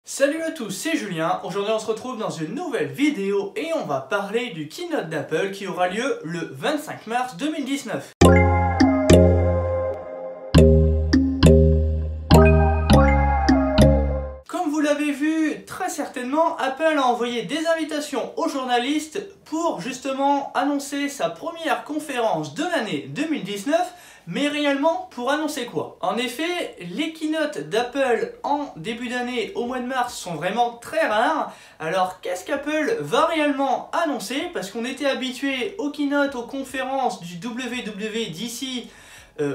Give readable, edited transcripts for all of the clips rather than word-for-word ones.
Salut à tous, c'est Julien. Aujourd'hui on se retrouve dans une nouvelle vidéo et on va parler du keynote d'Apple qui aura lieu le 25 mars 2019. Comme vous l'avez vu, très certainement, Apple a envoyé des invitations aux journalistes pour justement annoncer sa première conférence de l'année 2019. Mais réellement, pour annoncer quoi? En effet, les keynotes d'Apple en début d'année au mois de mars sont vraiment très rares. Alors qu'est-ce qu'Apple va réellement annoncer? Parce qu'on était habitué aux keynotes, aux conférences du WWDC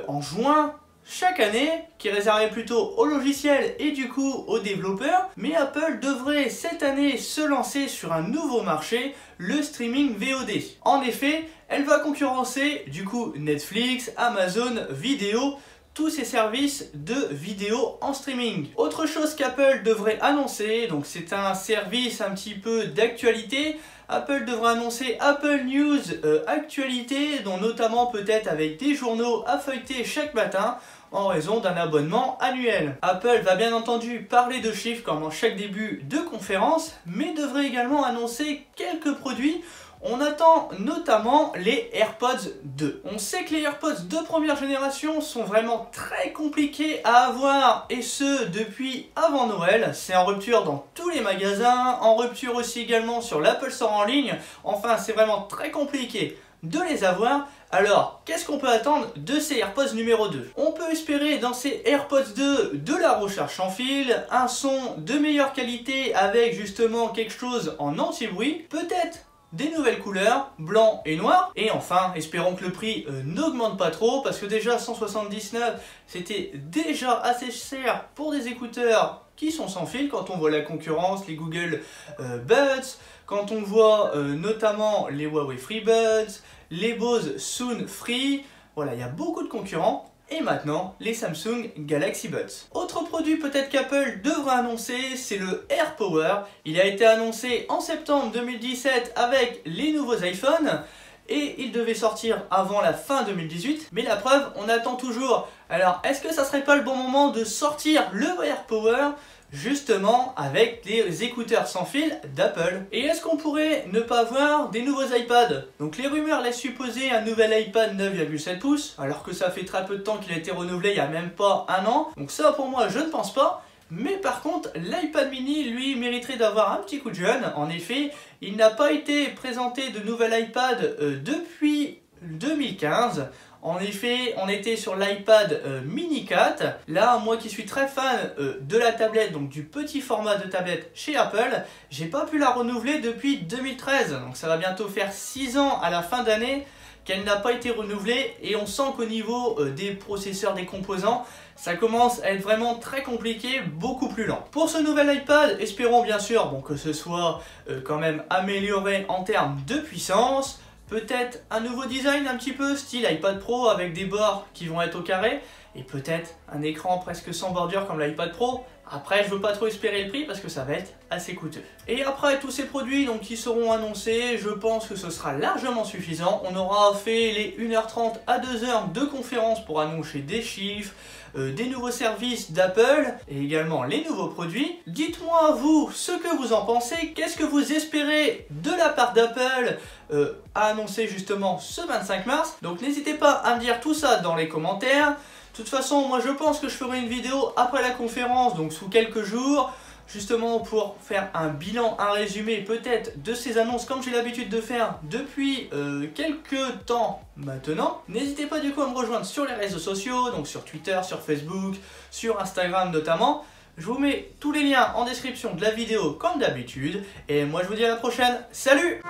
en juin chaque année, qui est réservé plutôt aux logiciels et du coup aux développeurs. Mais Apple devrait cette année se lancer sur un nouveau marché, le streaming VOD. En effet, elle va concurrencer du coup Netflix, Amazon Vidéo, tous ces services de vidéo en streaming. Autre chose qu'Apple devrait annoncer, donc c'est un service un petit peu d'actualité. Apple devrait annoncer Apple News actualité, dont notamment peut-être avec des journaux à feuilleter chaque matin en raison d'un abonnement annuel. Apple va bien entendu parler de chiffres comme en chaque début de conférence, mais devrait également annoncer quelques produits. On attend notamment les AirPods 2. On sait que les AirPods de première génération sont vraiment très compliqués à avoir, et ce depuis avant Noël. C'est en rupture dans tous les magasins, en rupture aussi également sur l'Apple Store en ligne. Enfin, c'est vraiment très compliqué de les avoir. Alors, qu'est-ce qu'on peut attendre de ces AirPods numéro 2? On peut espérer dans ces AirPods 2 de la recharge sans fil, un son de meilleure qualité avec justement quelque chose en anti-bruit, peut-être des nouvelles couleurs, blanc et noir. Et enfin, espérons que le prix n'augmente pas trop, parce que déjà 179, c'était déjà assez cher pour des écouteurs qui sont sans fil. Quand on voit la concurrence, les Google Buds, quand on voit notamment les Huawei FreeBuds, les Bose Sound Free, voilà, il y a beaucoup de concurrents. Et maintenant, les Samsung Galaxy Buds. Autre produit peut-être qu'Apple devra annoncer, c'est le AirPower. Il a été annoncé en septembre 2017 avec les nouveaux iPhones et il devait sortir avant la fin 2018. Mais la preuve, on attend toujours. Alors, est-ce que ça serait pas le bon moment de sortir le AirPower justement avec les écouteurs sans fil d'Apple? Et est-ce qu'on pourrait ne pas voir des nouveaux iPads? Donc les rumeurs laissent supposer un nouvel iPad 9,7 pouces, alors que ça fait très peu de temps qu'il a été renouvelé, il n'y a même pas un an. Donc ça, pour moi, je ne pense pas. Mais par contre, l'iPad mini, lui, mériterait d'avoir un petit coup de jeune. En effet, il n'a pas été présenté de nouvel iPad depuis 2015. En effet, on était sur l'iPad mini 4. Là, moi qui suis très fan de la tablette, donc du petit format de tablette chez Apple, j'ai pas pu la renouveler depuis 2013. Donc ça va bientôt faire 6 ans à la fin d'année qu'elle n'a pas été renouvelée, et on sent qu'au niveau des processeurs, des composants, ça commence à être vraiment très compliqué, beaucoup plus lent. Pour ce nouvel iPad, espérons bien sûr que ce soit quand même amélioré en termes de puissance. Peut-être un nouveau design un petit peu style iPad Pro avec des bords qui vont être au carré, et peut-être un écran presque sans bordure comme l'iPad Pro. Après, je veux pas trop espérer le prix parce que ça va être assez coûteux. Et après tous ces produits donc qui seront annoncés, je pense que ce sera largement suffisant. On aura fait les 1h30 à 2h de conférence pour annoncer des chiffres, des nouveaux services d'Apple et également les nouveaux produits. Dites-moi vous ce que vous en pensez, qu'est-ce que vous espérez de la part d'Apple à annoncer justement ce 25 mars. Donc n'hésitez pas à me dire tout ça dans les commentaires. De toute façon, moi je pense que je ferai une vidéo après la conférence, donc sous quelques jours, justement pour faire un bilan, un résumé peut-être de ces annonces comme j'ai l'habitude de faire depuis quelques temps maintenant. N'hésitez pas du coup à me rejoindre sur les réseaux sociaux, donc sur Twitter, sur Facebook, sur Instagram notamment. Je vous mets tous les liens en description de la vidéo comme d'habitude, et moi je vous dis à la prochaine, salut!